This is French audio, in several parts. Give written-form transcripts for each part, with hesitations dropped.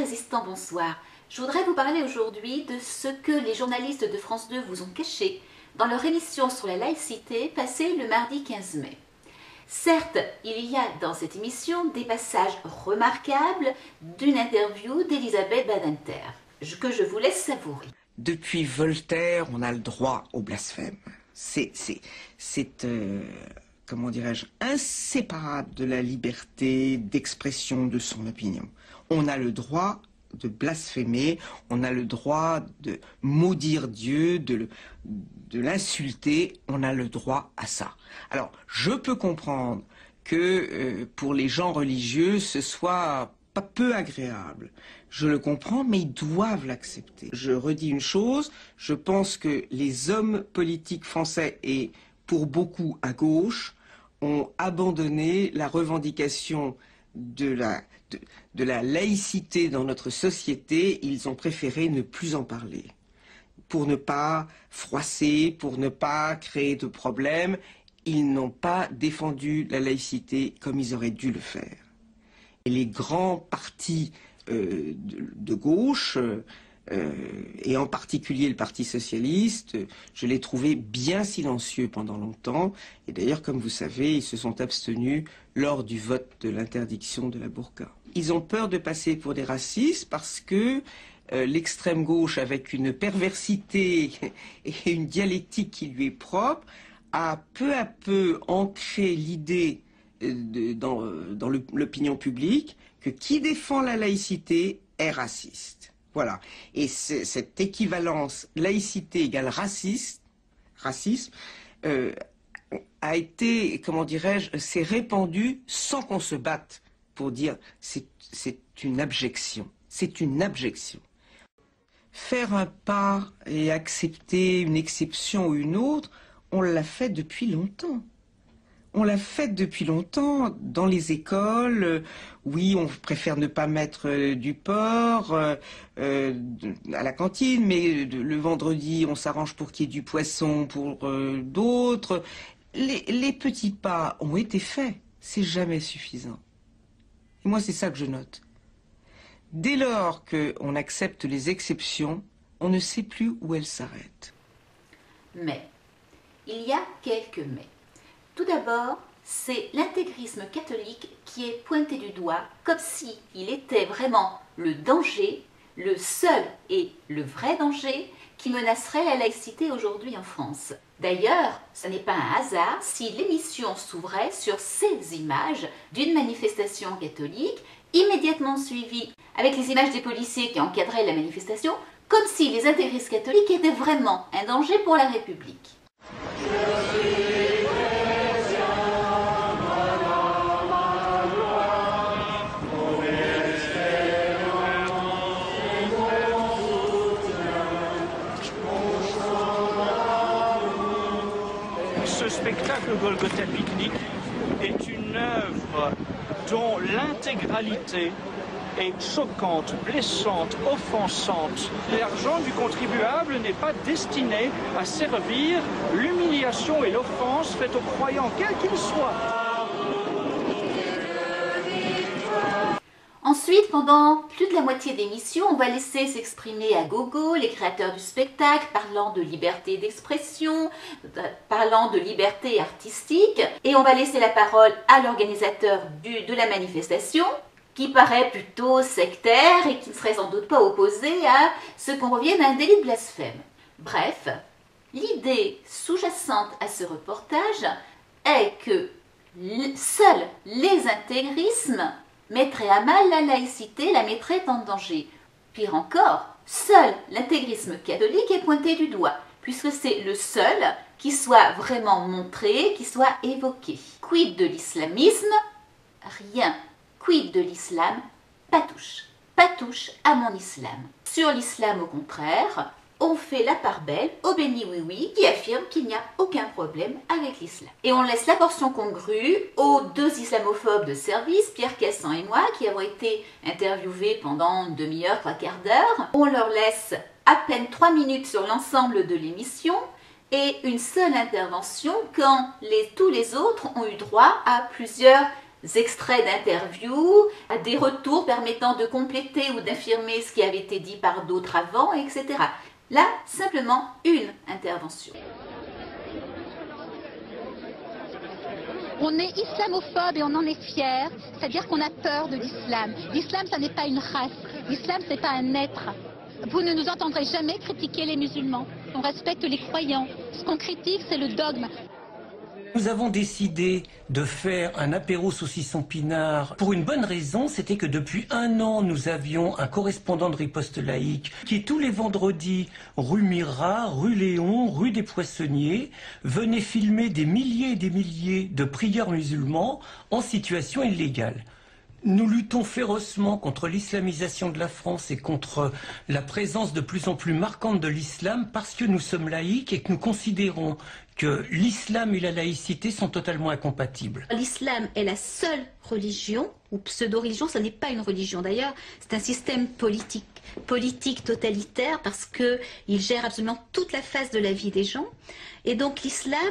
résistants, bonsoir. Je voudrais vous parler aujourd'hui de ce que les journalistes de France 2 vous ont caché dans leur émission sur la laïcité passée le mardi 15 mai. Certes, il y a dans cette émission des passages remarquables d'une interview d'Elisabeth Badinter, que je vous laisse savourer. Depuis Voltaire, on a le droit au blasphème. C'est comment dirais-je, inséparable de la liberté d'expression de son opinion. On a le droit de blasphémer, on a le droit de maudire Dieu, de l'insulter, on a le droit à ça. Alors, je peux comprendre que pour les gens religieux, ce soit pas peu agréable. Je le comprends, mais ils doivent l'accepter. Je redis une chose, je pense que les hommes politiques français, et pour beaucoup à gauche, ont abandonné la revendication de la laïcité dans notre société. Ils ont préféré ne plus en parler, pour ne pas froisser, pour ne pas créer de problèmes. Ils n'ont pas défendu la laïcité comme ils auraient dû le faire. Et les grands partis de gauche, et en particulier le Parti socialiste, je l'ai trouvé bien silencieux pendant longtemps. Et d'ailleurs, comme vous savez, ils se sont abstenus lors du vote de l'interdiction de la burqa. Ils ont peur de passer pour des racistes parce que l'extrême gauche, avec une perversité et une dialectique qui lui est propre, a peu à peu ancré l'idée dans l'opinion publique que qui défend la laïcité est raciste. Voilà. Et cette équivalence laïcité égale racisme a été, comment dirais-je, s'est répandue sans qu'on se batte pour dire c'est une abjection. C'est une abjection. Faire un pas et accepter une exception ou une autre, on l'a fait depuis longtemps. On l'a fait depuis longtemps dans les écoles. Oui, on préfère ne pas mettre du porc à la cantine, mais le vendredi, on s'arrange pour qu'il y ait du poisson pour d'autres. Les petits pas ont été faits. C'est jamais suffisant. Et moi, c'est ça que je note. Dès lors qu'on accepte les exceptions, on ne sait plus où elles s'arrêtent. Mais, il y a quelques mais. Tout d'abord, c'est l'intégrisme catholique qui est pointé du doigt comme s'il était vraiment le danger, le seul et le vrai danger qui menacerait la laïcité aujourd'hui en France. D'ailleurs, ce n'est pas un hasard si l'émission s'ouvrait sur ces images d'une manifestation catholique, immédiatement suivie avec les images des policiers qui encadraient la manifestation, comme si les intégristes catholiques étaient vraiment un danger pour la République. Ce spectacle Golgotha Picnic est une œuvre dont l'intégralité est choquante, blessante, offensante. L'argent du contribuable n'est pas destiné à servir l'humiliation et l'offense faite aux croyants, quels qu'ils soient. Ensuite, pendant plus de la moitié d'émission, on va laisser s'exprimer à gogo les créateurs du spectacle, parlant de liberté d'expression, parlant de liberté artistique, et on va laisser la parole à l'organisateur de la manifestation, qui paraît plutôt sectaire et qui ne serait sans doute pas opposé à ce qu'on revienne à un délit de blasphème. Bref, l'idée sous-jacente à ce reportage est que seuls les intégrismes mettrait à mal la laïcité, la mettrait en danger. Pire encore, seul l'intégrisme catholique est pointé du doigt, puisque c'est le seul qui soit vraiment montré, qui soit évoqué. Quid de l'islamisme? Rien. Quid de l'islam? Pas touche. Pas touche à mon islam. Sur l'islam, au contraire, on fait la part belle au béni oui-oui qui affirme qu'il n'y a aucun problème avec l'islam. Et on laisse la portion congrue aux deux islamophobes de service, Pierre Cassan et moi, qui avons été interviewés pendant une demi-heure, 3/4 d'heure. On leur laisse à peine 3 minutes sur l'ensemble de l'émission et une seule intervention quand tous les autres ont eu droit à plusieurs extraits d'interviews, des retours permettant de compléter ou d'affirmer ce qui avait été dit par d'autres avant, etc. Là, simplement une intervention. On est islamophobe et on en est fier, c'est-à-dire qu'on a peur de l'islam. L'islam, ça n'est pas une race, l'islam, ce n'est pas un être. Vous ne nous entendrez jamais critiquer les musulmans. On respecte les croyants. Ce qu'on critique, c'est le dogme. Nous avons décidé de faire un apéro saucisson pinard pour une bonne raison, c'était que depuis 1 an, nous avions un correspondant de Riposte Laïque qui tous les vendredis, rue Mira, rue Léon, rue des Poissonniers, venait filmer des milliers et des milliers de prieurs musulmans en situation illégale. Nous luttons férocement contre l'islamisation de la France et contre la présence de plus en plus marquante de l'islam parce que nous sommes laïcs et que nous considérons que l'islam et la laïcité sont totalement incompatibles. L'islam est la seule religion, ou pseudo-religion, ce n'est pas une religion d'ailleurs, c'est un système politique totalitaire parce qu'il gère absolument toute la phase de la vie des gens. Et donc l'islam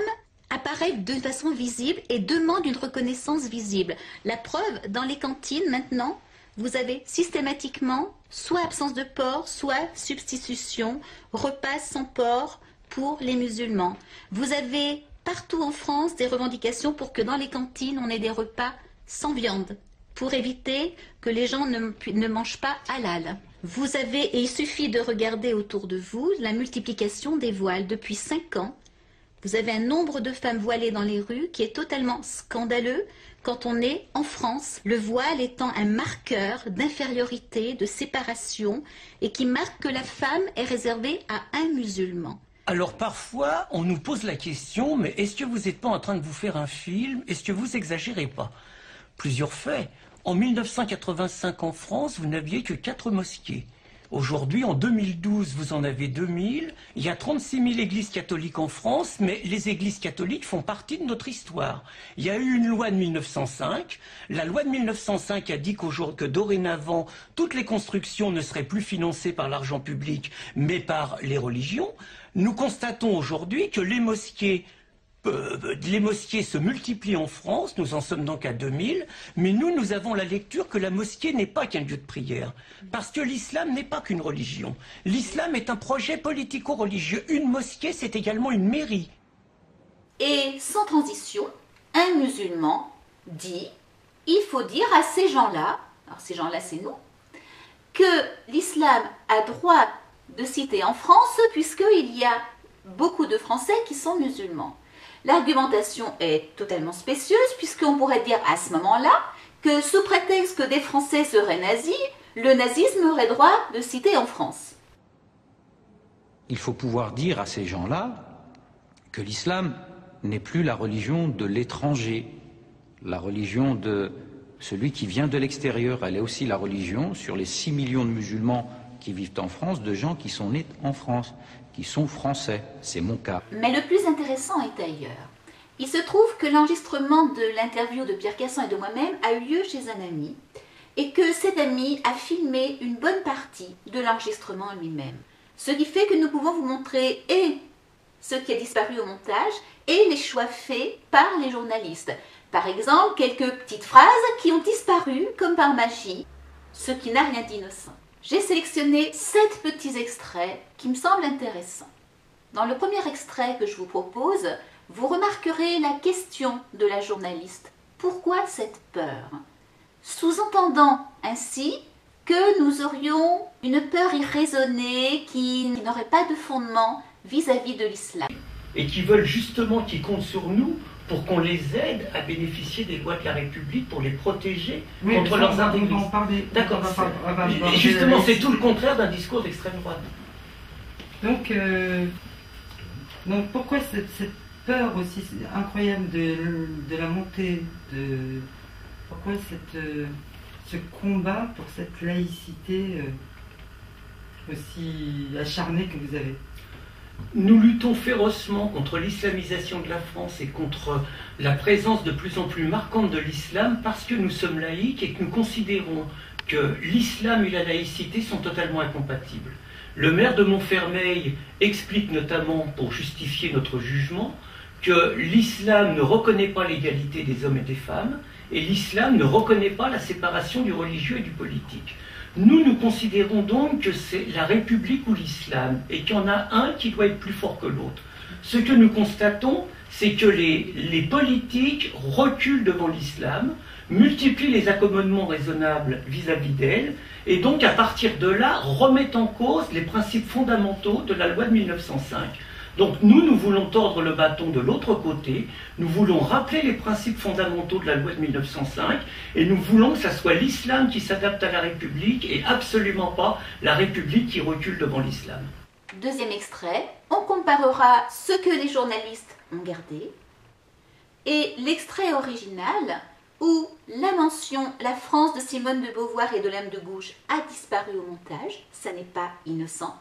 apparaît de façon visible et demande une reconnaissance visible. La preuve, dans les cantines maintenant, vous avez systématiquement soit absence de porc, soit substitution, repas sans porc pour les musulmans. Vous avez partout en France des revendications pour que dans les cantines, on ait des repas sans viande, pour éviter que les gens ne mangent pas halal. Vous avez, et il suffit de regarder autour de vous, la multiplication des voiles. Depuis 5 ans, vous avez un nombre de femmes voilées dans les rues qui est totalement scandaleux quand on est en France, le voile étant un marqueur d'infériorité, de séparation, et qui marque que la femme est réservée à un musulman. Alors parfois, on nous pose la question, mais est-ce que vous n'êtes pas en train de vous faire un film? Est-ce que vous exagérez pas? Plusieurs faits. En 1985 en France, vous n'aviez que 4 mosquées. Aujourd'hui, en 2012, vous en avez 2000. Il y a 36 000 églises catholiques en France, mais les églises catholiques font partie de notre histoire. Il y a eu une loi de 1905. La loi de 1905 a dit que dorénavant, toutes les constructions ne seraient plus financées par l'argent public, mais par les religions. Nous constatons aujourd'hui que les mosquées se multiplient en France, nous en sommes donc à 2000, mais nous avons la lecture que la mosquée n'est pas qu'un lieu de prière, parce que l'islam n'est pas qu'une religion. L'islam est un projet politico-religieux. Une mosquée, c'est également une mairie. Et sans transition, un musulman dit, il faut dire à ces gens-là, alors ces gens-là c'est nous, que l'islam a droit de citer en France, puisqu'il y a beaucoup de Français qui sont musulmans. L'argumentation est totalement spécieuse puisqu'on pourrait dire à ce moment-là que sous prétexte que des Français seraient nazis, le nazisme aurait droit de citer en France. Il faut pouvoir dire à ces gens-là que l'islam n'est plus la religion de l'étranger, la religion de celui qui vient de l'extérieur. Elle est aussi la religion, sur les 6 millions de musulmans qui vivent en France, de gens qui sont nés en France, qui sont français. C'est mon cas. Mais le plus intéressant est ailleurs. Il se trouve que l'enregistrement de l'interview de Pierre Casson et de moi-même a eu lieu chez un ami et que cet ami a filmé une bonne partie de l'enregistrement lui-même. Ce qui fait que nous pouvons vous montrer et ce qui a disparu au montage et les choix faits par les journalistes. Par exemple, quelques petites phrases qui ont disparu comme par magie, ce qui n'a rien d'innocent. J'ai sélectionné 7 petits extraits qui me semblent intéressants. Dans le premier extrait que je vous propose, vous remarquerez la question de la journaliste. Pourquoi cette peur? Sous-entendant ainsi que nous aurions une peur irraisonnée qui n'aurait pas de fondement vis-à-vis de l'islam. Et qui veulent justement, qui comptent sur nous pour qu'on les aide à bénéficier des lois de la République, pour les protéger contre leurs intégristes. D'accord. Justement, c'est tout le contraire d'un discours d'extrême droite. Donc pourquoi cette peur aussi incroyable de la montée de... Pourquoi ce combat pour cette laïcité aussi acharnée que vous avez? Nous luttons férocement contre l'islamisation de la France et contre la présence de plus en plus marquante de l'islam parce que nous sommes laïcs et que nous considérons que l'islam et la laïcité sont totalement incompatibles. Le maire de Montfermeil explique notamment, pour justifier notre jugement, que l'islam ne reconnaît pas l'égalité des hommes et des femmes et l'islam ne reconnaît pas la séparation du religieux et du politique. Nous considérons donc que c'est la République ou l'islam, et qu'il y en a un qui doit être plus fort que l'autre. Ce que nous constatons, c'est que les politiques reculent devant l'islam, multiplient les accommodements raisonnables vis-à-vis d'elle, et donc à partir de là remettent en cause les principes fondamentaux de la loi de 1905. Donc nous voulons tordre le bâton de l'autre côté, nous voulons rappeler les principes fondamentaux de la loi de 1905, et nous voulons que ce soit l'islam qui s'adapte à la République, et absolument pas la République qui recule devant l'islam. Deuxième extrait, on comparera ce que les journalistes ont gardé et l'extrait original où la mention « La France » de Simone de Beauvoir et d'Olympe de Gouges a disparu au montage, ça n'est pas innocent,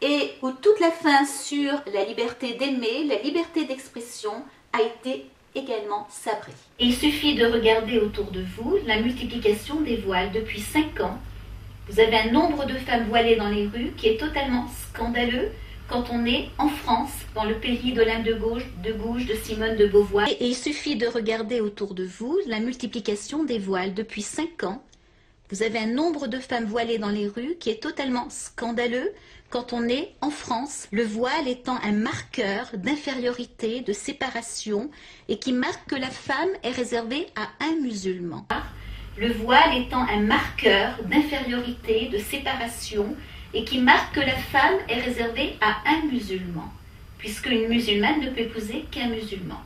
et où toute la fin sur la liberté d'aimer, la liberté d'expression a été également sabrée. Il suffit de regarder autour de vous la multiplication des voiles depuis 5 ans. Vous avez un nombre de femmes voilées dans les rues qui est totalement scandaleux quand on est en France, dans le pays d'Olympe de Gouges, de Simone de Beauvoir. Et il suffit de regarder autour de vous la multiplication des voiles depuis 5 ans. Vous avez un nombre de femmes voilées dans les rues qui est totalement scandaleux quand on est en France, le voile étant un marqueur d'infériorité, de séparation, et qui marque que la femme est réservée à un musulman. Le voile étant un marqueur d'infériorité, de séparation, et qui marque que la femme est réservée à un musulman, puisque une musulmane ne peut épouser qu'un musulman.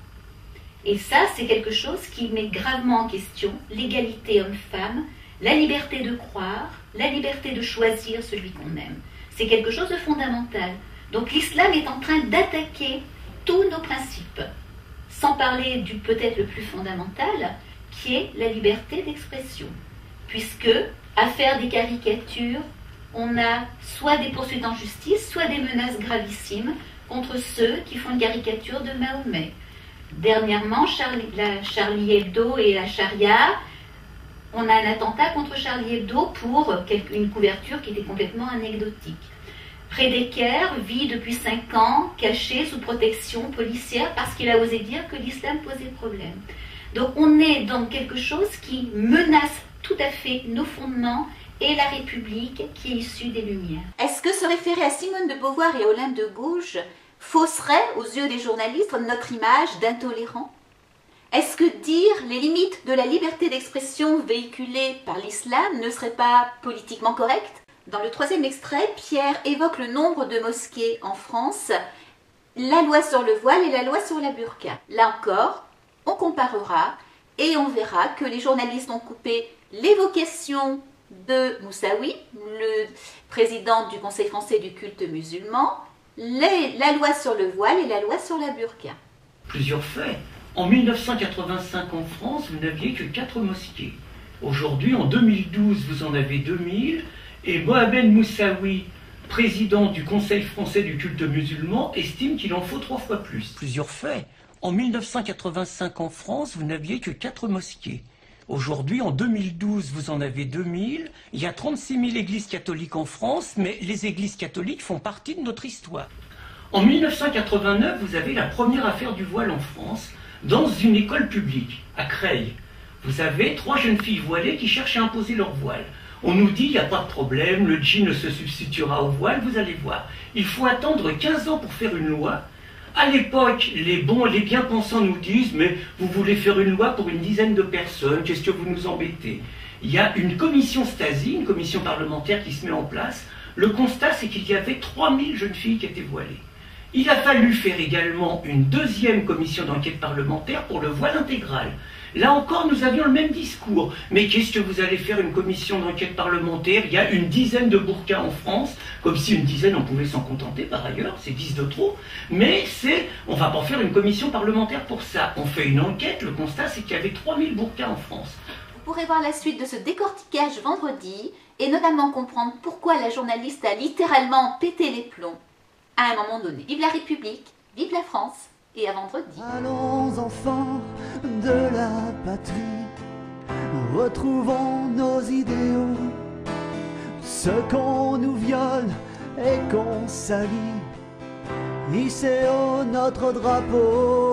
Et ça, c'est quelque chose qui met gravement en question l'égalité homme-femme, la liberté de croire, la liberté de choisir celui qu'on aime. C'est quelque chose de fondamental. Donc l'islam est en train d'attaquer tous nos principes, sans parler du peut-être le plus fondamental, qui est la liberté d'expression. Puisque, à faire des caricatures, on a soit des poursuites en justice, soit des menaces gravissimes contre ceux qui font une caricature de Mahomet. Dernièrement, Charlie Hebdo et la charia, on a un attentat contre Charlie Hebdo pour une couverture qui était complètement anecdotique. Prédeker vit depuis 5 ans caché sous protection policière parce qu'il a osé dire que l'islam posait problème. Donc on est dans quelque chose qui menace tout à fait nos fondements et la République qui est issue des Lumières. Est-ce que se référer à Simone de Beauvoir et Olympe de Gouges fausserait, aux yeux des journalistes, notre image d'intolérants? Est-ce que dire les limites de la liberté d'expression véhiculée par l'islam ne serait pas politiquement correct? Dans le troisième extrait, Pierre évoque le nombre de mosquées en France, la loi sur le voile et la loi sur la burqa. Là encore, on comparera et on verra que les journalistes ont coupé l'évocation de Moussaoui, le président du Conseil français du culte musulman, la loi sur le voile et la loi sur la burqa. Plusieurs faits. En 1985 en France, vous n'aviez que 4 mosquées. Aujourd'hui, en 2012, vous en avez 2000, et Mohamed Moussaoui, président du Conseil français du culte musulman, estime qu'il en faut 3 fois plus. Plusieurs faits. En 1985 en France, vous n'aviez que 4 mosquées. Aujourd'hui, en 2012, vous en avez 2000. Il y a 36 000 églises catholiques en France, mais les églises catholiques font partie de notre histoire. En 1989, vous avez la première affaire du voile en France, dans une école publique, à Creil. Vous avez 3 jeunes filles voilées qui cherchent à imposer leur voile. On nous dit, il n'y a pas de problème, le djinn se substituera au voile, vous allez voir. Il faut attendre 15 ans pour faire une loi. À l'époque, les bien-pensants nous disent, mais vous voulez faire une loi pour une dizaine de personnes, qu'est-ce que vous nous embêtez? Il y a une commission Stasi, une commission parlementaire qui se met en place. Le constat, c'est qu'il y avait 3000 jeunes filles qui étaient voilées. Il a fallu faire également une deuxième commission d'enquête parlementaire pour le voile intégral. Là encore, nous avions le même discours. Mais qu'est-ce que vous allez faire une commission d'enquête parlementaire? Il y a une dizaine de burqas en France, comme si une dizaine, on pouvait s'en contenter par ailleurs, c'est 10 de trop. Mais on ne va pas faire une commission parlementaire pour ça. On fait une enquête, le constat c'est qu'il y avait 3000 burqas en France. Vous pourrez voir la suite de ce décortiquage vendredi, et notamment comprendre pourquoi la journaliste a littéralement pété les plombs à un moment donné. Vive la République, vive la France, et à vendredi. Allons enfants de la patrie, retrouvons nos idéaux, ce qu'on nous viole et qu'on salit, hissez haut notre drapeau.